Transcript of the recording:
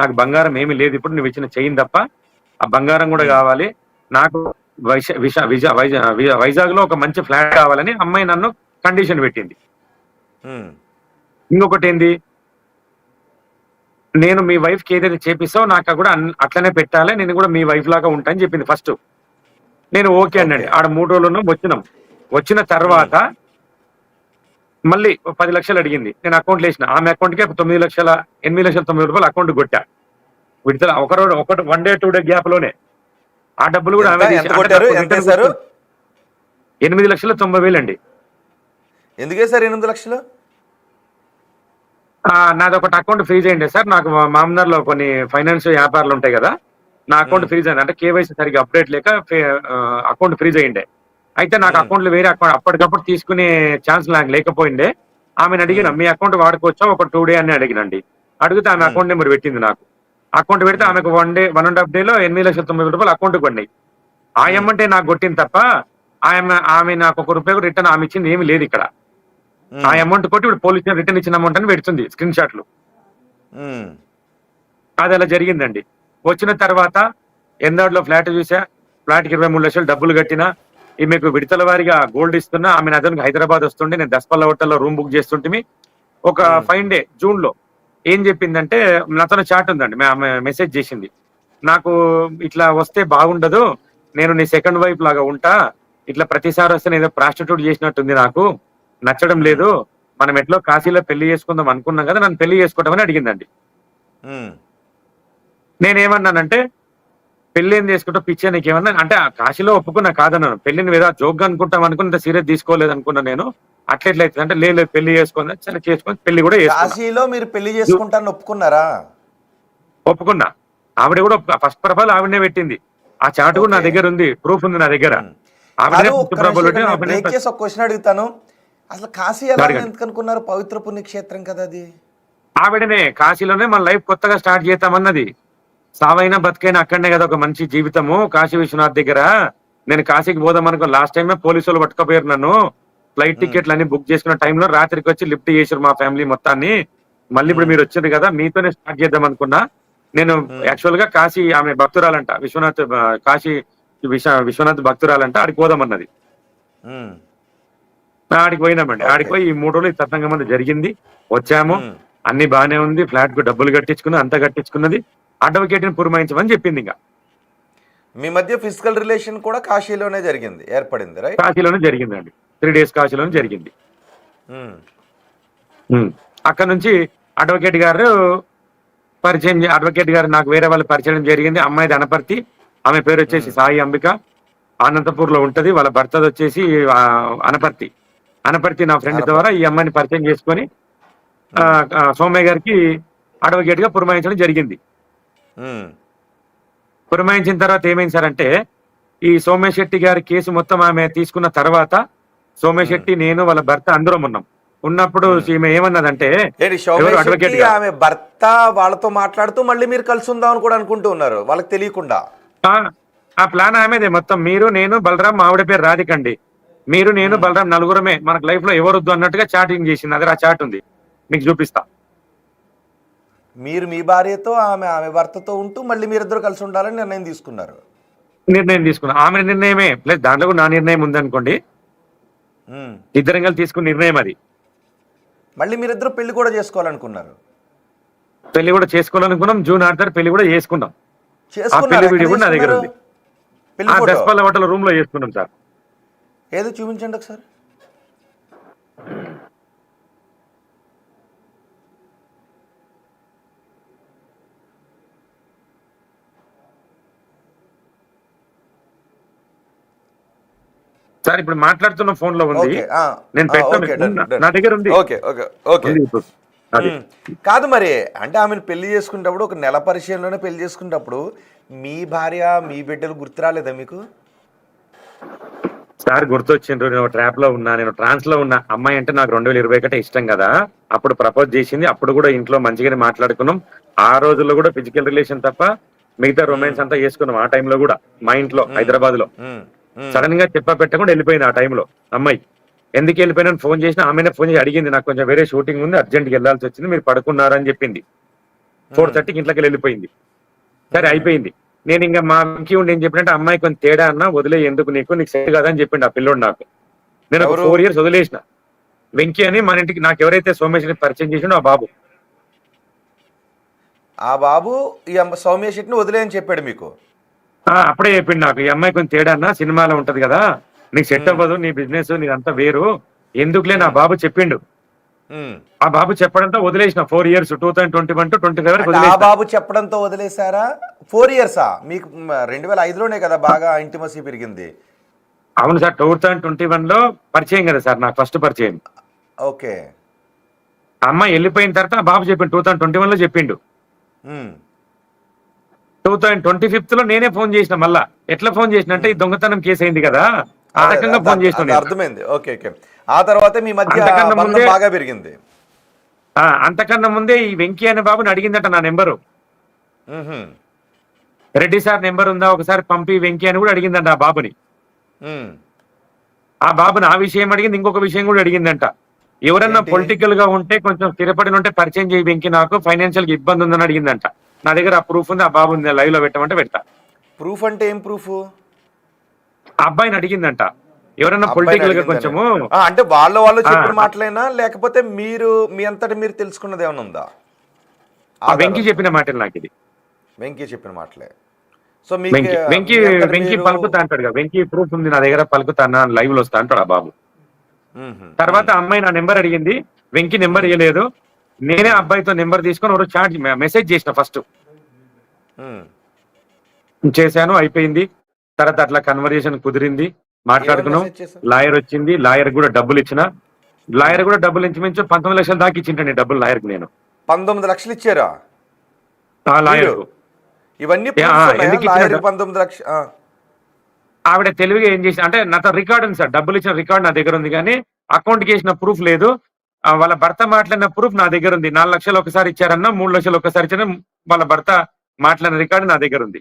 నాకు బంగారం ఏమీ లేదు, ఇప్పుడు నువ్వు ఇచ్చిన చైన్ తప్ప ఆ బంగారం కూడా కావాలి నాకు. వైజాగ్ లో ఒక మంచి ఫ్లాట్ కావాలని అమ్మాయి నన్ను కండిషన్ పెట్టింది. ఇంకొకటి ఏంది, నేను మీ వైఫ్ కి ఏదైతే చేపిస్తావు నాకు కూడా అట్లనే పెట్టాలి, నేను కూడా మీ వైఫ్ లాగా ఉంటా అని చెప్పింది ఫస్ట్. నేను ఓకే అన్నాడు. ఆడ 3 రోజులు వచ్చినాం. వచ్చిన తర్వాత మళ్ళీ 10 లక్షలు అడిగింది. నేను అకౌంట్లో వేసిన. ఆమె అకౌంట్కి 8,90,90 అకౌంట్ కొట్టా. విడతల ఒకటి 1 డే 2 డే గ్యాప్ లోనే ఆ డబ్బులు కూడా ఆమె 8,90,000 అండి. ఎందుకే సార్ 8 లక్షలు? నాది ఒకటి అకౌంట్ ఫ్రీజ్ అయ్యింది సార్. నాకు మామూలు లో కొన్ని ఫైనాన్స్ వ్యాపారాలు ఉంటాయి కదా, నా అకౌంట్ ఫ్రీజ్ అయింది. అంటే కేవైసీ సరిగ్గా అప్డేట్ లేక అకౌంట్ ఫ్రీజ్ అయ్యిండే. అయితే నాకు అకౌంట్లు వేరే అకౌంట్ అప్పటికప్పుడు తీసుకునే ఛాన్స్ నాకు లేకపోయిండే. ఆమెను అడిగిన, మీ అకౌంట్ వాడుకోవచ్చా ఒక 2 డే అని అడిగినండి. అడిగితే ఆమె అకౌంట్ నెంబర్ పెట్టింది నాకు. అకౌంట్ పెడితే ఆమెకు 1.5 డేలో 8,90,000 అకౌంట్ పడినాయి. ఆ అమౌంటే నాకు కొట్టింది తప్ప ఆమె నాకు ₹1 రిటర్న్ ఆమె ఇచ్చింది ఏమి లేదు ఇక్కడ. ఆ అమౌంట్ కొట్టి ఇప్పుడు పోలీస్ రిటర్న్ ఇచ్చిన అమౌంట్ అని పెడుతుంది స్క్రీన్ షాట్లు. అది అలా జరిగిందండి. వచ్చిన తర్వాత ఎందాడులో ఫ్లాట్ చూసా. ఫ్లాట్కి 23 లక్షలు డబ్బులు కట్టినా. ఈమెకు విడతల వారిగా గోల్డ్ ఇస్తున్నా. ఆమె అతనికి హైదరాబాద్ వస్తుండే, నేను దస్పల్ల హోటల్లో రూమ్ బుక్ చేస్తుంటే ఒక 5 డే జూన్ లో ఏం చెప్పిందంటే, నాతో చాట్ ఉందండి, ఆమె మెసేజ్ చేసింది, నాకు ఇట్లా వస్తే బాగుండదు, నేను నీ సెకండ్ వైఫ్ లాగా ఉంటా, ఇట్లా ప్రతిసారి వస్తే ఏదో ప్రాస్టిట్యూట్ చేసినట్టుంది, నాకు నచ్చడం లేదు, మనం ఎట్లో కాశీలో పెళ్లి చేసుకుందాం అనుకున్నాం కదా, నన్ను పెళ్లి చేసుకోవడం అడిగిందండి. నేనేమన్నానంటే, పెళ్లి ఏం చేసుకుంటా పిచ్చే నీకేమన్నా అంటే, కాశీలో ఒప్పుకున్నా కాదన్నాను, పెళ్లిని ఏదో జోక్గా అనుకుంటాం అనుకుని సీరియస్ తీసుకోలేదు అనుకున్నా నేను. అట్లెట్లయితే అంటే లేదు పెళ్లి చేసుకున్నా, సరే చేసుకుని పెళ్లి కూడా కాశీలో మీరు పెళ్లి చేసుకుంటారని ఒప్పుకున్నారా? ఒప్పుకున్నా. ఆవిడ కూడా ఫస్ట్ ప్రొఫైల్ ఆవిడనే పెట్టింది. ఆ చాట్ కూడా నా దగ్గర ఉంది, ప్రూఫ్ ఉంది నా దగ్గర. క్వశ్చన్ అడుగుతాను, అసలు కాశీ ఎలా ఎందుకు అనుకున్నారు? పవిత్ర పుణ్యక్షేత్రం కదా అది. ఆవిడనే కాశీలోనే మన లైఫ్ కొత్తగా స్టార్ట్ చేద్దామన్నది. సావైనా బతికైనా అక్కడనే కదా ఒక మంచి జీవితము, కాశీ విశ్వనాథ్ దగ్గర. నేను కాశీకి పోదాం అనుకో, లాస్ట్ టైమే పోలీసు వాళ్ళు పట్టుకపోయారు నన్ను. ఫ్లైట్ టికెట్లు అన్ని బుక్ చేసుకున్న టైంలో రాత్రికి వచ్చి లిఫ్ట్ చేశారు మా ఫ్యామిలీ మొత్తాన్ని. మళ్ళీ ఇప్పుడు మీరు వచ్చారు కదా, మీతోనే స్టార్ట్ చేద్దాం అనుకున్నా. నేను యాక్చువల్ గా కాశీ, ఆమె భక్తురాలంట, విశ్వనాథ్ కాశీ విశ్వనాథ్ భక్తురాలంట, ఆడికి పోదామన్నది. ఆడికి పోయినామండి. ఆడికి పోయి ఈ 3 రోజులు తతంగం మంది జరిగింది. వచ్చాము, అన్ని బాగానే ఉంది, ఫ్లాట్ కు డబ్బులు కట్టించుకున్నది, అంతా కట్టించుకున్నది. అడ్వకేట్ ని పురమాయించమని చెప్పింది. ఇంకా మీ మధ్య ఫిజికల్ రిలేషన్ కూడా కాశీలోనే జరిగింది, ఏర్పడింది, రైట్? కాశీలోనే జరిగిందండి. 3 డేస్ కాశీలోనే జరిగింది. అక్కడ నుంచి అడ్వకేట్ గారు పరిచయం, అడ్వకేట్ గారు నాకు వేరే వాళ్ళు పరిచయం జరిగింది. అమ్మాయిది అనపర్తి, ఆమె పేరు వచ్చేసి సాయి అంబిక, అనంతపూర్ లో ఉంటది. వాళ్ళ భర్తది వచ్చేసి అనపర్తి నా ఫ్రెండ్ ద్వారా ఈ అమ్మాయిని పరిచయం చేసుకొని సోమయ్య గారికి అడ్వకేట్ గా పురమాయించడం జరిగింది. పురమాయించిన తర్వాత ఏమైంది సార్ అంటే, ఈ సోమయ్య శెట్టి గారి కేసు మొత్తం ఆమె తీసుకున్న తర్వాత సోమయ్య శెట్టి, నేను, వాళ్ళ భర్త అందరం ఉన్నప్పుడు ఈమె ఏమన్నదంటే, ఆమె భర్త వాళ్ళతో మాట్లాడుతూ మళ్ళీ మీరు కలిసి ఉందామని కూడా అనుకుంటూ ఉన్నారు, వాళ్ళకి తెలియకుండా. ఆ ప్లాన్ ఆమెదే మొత్తం. మీరు, నేను, బలరాం, ఆవిడ పేరు రాధికండి, మీరు, నేను, బలరాం నలుగురమే మనకు లైఫ్ లో ఎవరొద్దు అన్నట్టుగా చాటింగ్ చేసింది. అదే ఆ చాట్ ఉంది, మీకు చూపిస్తా. మీరు మీ భార్యతో, ఆమె భర్తతో ఉంటూ మళ్ళీ మీరిద్దరు కలిసి ఉండాలని నిర్ణయం తీసుకున్నారు. ఆమె నిర్ణయమే ప్లస్ దాంట్లో కూడా నా నిర్ణయం ఉందనుకోండి. ఇద్దరం కలిసి తీసుకున్న నిర్ణయం అది. మళ్ళీ మీరిద్దరు పెళ్లి కూడా చేసుకోవాలనుకున్నారు. పెళ్లి కూడా చేసుకోవాలనుకున్నాం. జూన్ 6 పెళ్లి కూడా చేసుకున్నాం. వీడియో కూడా నా దగ్గర ఉంది. దస్పల్ల హోటల్ రూమ్ లో చేసుకున్నాం సార్. ఏదో చూపించండి ఒకసారి. సార్ ఇప్పుడు మాట్లాడుతున్న ఫోన్ లో ఉంది, నేను పెట్టాను, నా దగ్గర ఉంది. కాదు మరి, అంటే ఆమెను పెళ్లి చేసుకునేటప్పుడు ఒక నెల పరిచయంలోనే పెళ్లి చేసుకునేటప్పుడు మీ భార్య, మీ బిడ్డలు గుర్తు రాలేదా మీకు? సార్ గుర్తొచ్చిండ్రు. నేను ట్రాప్ లో ఉన్నా, నేను ట్రాన్స్ లో ఉన్నా. అమ్మాయి అంటే నాకు 2021 ఇష్టం కదా, అప్పుడు ప్రపోజ్ చేసింది. అప్పుడు కూడా ఇంట్లో మంచిగానే మాట్లాడుకున్నాం. ఆ రోజుల్లో కూడా ఫిజికల్ రిలేషన్ తప్ప మిగతా రొమాన్స్ అంతా చేసుకున్నాం. ఆ టైంలో కూడా మా ఇంట్లో హైదరాబాద్ లో సడన్ గా చెప్ప పెట్టకుండా వెళ్ళిపోయింది. ఆ టైంలో అమ్మాయి ఎందుకు వెళ్ళిపోయినా ఫోన్ చేసిన, ఆమెనే ఫోన్ చేసి అడిగింది, నాకు కొంచెం వేరే షూటింగ్ ఉంది, అర్జెంట్కి వెళ్ళాల్సి వచ్చింది, మీరు పడుకున్నారని చెప్పింది. 4:30కి ఇంట్లోకి వెళ్ళిపోయింది. సరే అయిపోయింది. నేను ఇంకా మా వెంకీ ఉండి ఏం చెప్పినట్టే అమ్మాయి కొంచెం తేడా అన్నా వదిలే, ఎందుకు నీకు సెట్ కదా అని చెప్పిండు ఆ పిల్లోడు నాకు. నేను ఒక ఎవరు? 4 years వదిలేసిన. వెంకీ అని మన ఇంటికి నాకు ఎవరైతే సోమేశ్వరిని పరిచయం చేసిండో ఆ బాబు. ఆ బాబు ఈ సౌమ్య శెట్టిని వదిలేయని చెప్పాడు మీకు. అప్పుడే చెప్పిండు నాకు, ఈ అమ్మాయి కొంచెం తేడా అన్నా సినిమాలో ఉంటది కదా, నీకు సెట్ అవ్వదు, నీ బిజినెస్ నీదంతా వేరు, ఎందుకులే నా బాబు చెప్పిండు. ఆ బాబు చెప్పడంతో వదిలేసిన 4 years 2021 to 25 వరకు అంటే ఆ వదిలేసిన. బాబు చెప్పడంతో వదిలేశారా? 4 years మీకు 2005లోనే కదా బాగా ఇంటిమసీ పెరిగింది. అవును సార్, 2021 లో పరిచయం కదా సార్, నాకు ఫస్ట్ పరిచయం. ఓకే. ఆ అమ్మాయి వెళ్ళిపోయిన తర్వాత ఆ బాబు చెప్పిండు 2021 లో చెప్పిండు. 2025 లో నేనే ఫోన్ చేసిన. మళ్ళా ఎట్లా ఫోన్ చేసిన అంటే, ఈ దొంగతనం కేసు అయింది కదా, ఆ రకంగా ఫోన్ చేసిన. అర్థమైంది. Okay okay. ఆ తర్వాత మీ మధ్య అంతకన్నా బంధం ముందే బాగా పెరిగింది. అంతకన్నా ముందే ఈ వెంకీ అనే బాబుని అడిగిందట నా నెంబరు. రెడ్డి సార్ నెంబర్ ఉందా ఒకసారి పంపి వెంకీ అని కూడా అడిగిందంట ఆ బాబుని. ఆ బాబుని ఆ విషయం అడిగింది, ఇంకొక విషయం కూడా అడిగిందంట. ఎవరన్నా ఏంటి? పొలిటికల్ గా ఉంటే కొంచెం స్థిరపడి ఉంటే పరిచయం చేయి వెంకీ, నాకు ఫైనాన్షియల్ గా ఇబ్బంది ఉందని అడిగిందంట. నా దగ్గర ఆ ప్రూఫ్ ఉంది, ఆ బాబుని లైవ్ లో పెట్టమంటే పెడతా. ప్రూఫ్ అంటే ఏం ప్రూఫ్? ఆ అబ్బాయిని అడిగిందంట, ఎవరన్నా పొలిటికల్ గా కొంచెము. అంటే వాళ్ళు చెప్పిన మాటలేనా, లేకపోతే మీరు మీ అంతటి మీరు తెలుసుకున్నది ఏమైనా ఉందా? ఆ వెంకీ చెప్పిన మాటలు నాకు ఇది. వెంకీ చెప్పిన మాటలే. సో వెంకీ పలుకుతా అంటాడు కదా, వెంకీ ప్రూఫ్ ఉంది నా దగ్గర, పలుకుతానా లైవ్ లో వస్తా అంటాడు ఆ బాబు. తర్వాత అమ్మాయి నా నెంబర్ అడిగింది, వెంకీ నెంబర్ ఇవ్వలేదు. నేనే అబ్బాయితో నెంబర్ తీసుకొని ఒక చాట్ మెసేజ్ చేసిన ఫస్ట్. చేశాను, అయిపోయింది. తర్వాత అట్లా కన్వర్జేషన్ కుదిరింది, మాట్లాడుకున్నాం. లాయర్ వచ్చింది, లాయర్ కూడా డబ్బులు ఇచ్చిన. లాయర్ కూడా డబ్బులు ఇంచుమించు 19 లక్షల దాకా ఇచ్చింటండి డబ్బులు లాయర్ కి నేను. 19 లక్షలు ఇచ్చారా ఆ లాయర్? ఇవన్నీ ఎందుకు 19 లక్షలు? ఆవిడ తెలివిగా ఏం చేసిన అంటే, నాతో రికార్డు ఉంది సార్, డబ్బులు ఇచ్చిన రికార్డు నా దగ్గర ఉంది, కానీ అకౌంట్ కి వేసిన ప్రూఫ్ లేదు. వాళ్ళ భర్త మాట్లాడిన ప్రూఫ్ నా దగ్గర ఉంది. 4 లక్షలు ఒకసారి ఇచ్చారన్నా, 3 లక్షలు ఒకసారి ఇచ్చారన్నా, వాళ్ళ భర్త మాట్లాడిన రికార్డు నా దగ్గర ఉంది.